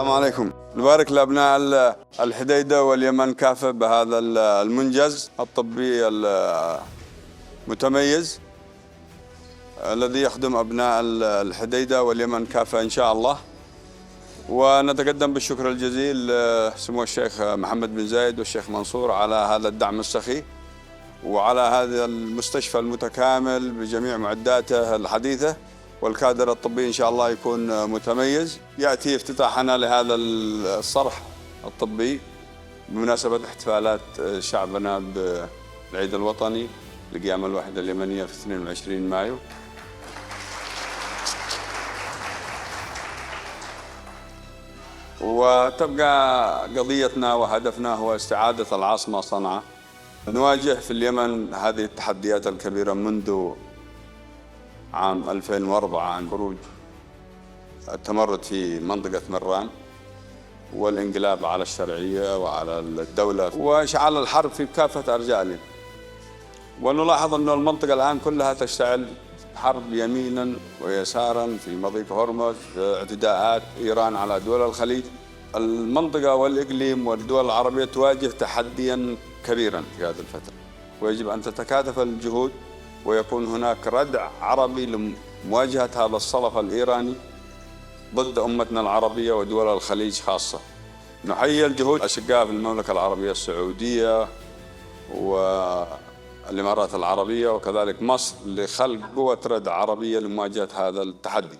السلام عليكم. نبارك لأبناء الحديدة واليمن كافة بهذا المنجز الطبي المتميز الذي يخدم أبناء الحديدة واليمن كافة إن شاء الله. ونتقدم بالشكر الجزيل لسمو الشيخ محمد بن زايد والشيخ منصور على هذا الدعم السخي وعلى هذا المستشفى المتكامل بجميع معداته الحديثة، والكادر الطبي إن شاء الله يكون متميز. يأتي افتتاحنا لهذا الصرح الطبي بمناسبة احتفالات شعبنا بالعيد الوطني لقيام الوحدة اليمنية في 22 مايو. وتبقى قضيتنا وهدفنا هو استعادة العاصمة صنعاء. نواجه في اليمن هذه التحديات الكبيرة منذ عام 2004 عن خروج التمرد في منطقة مران والانقلاب على الشرعية وعلى الدولة وإشعال الحرب في كافة أرجاء اليمن. ونلاحظ أن المنطقة الآن كلها تشتعل حرب يمينا ويسارا في مضيق هرمز، اعتداءات إيران على دول الخليج. المنطقة والإقليم والدول العربية تواجه تحديا كبيرا في هذه الفترة، ويجب أن تتكاتف الجهود ويكون هناك ردع عربي لمواجهة هذا الصلف الإيراني ضد أمتنا العربية ودول الخليج خاصة. نحيي الجهود الأشقاء في المملكة العربية السعودية والإمارات العربية وكذلك مصر لخلق قوة ردع عربية لمواجهة هذا التحدي.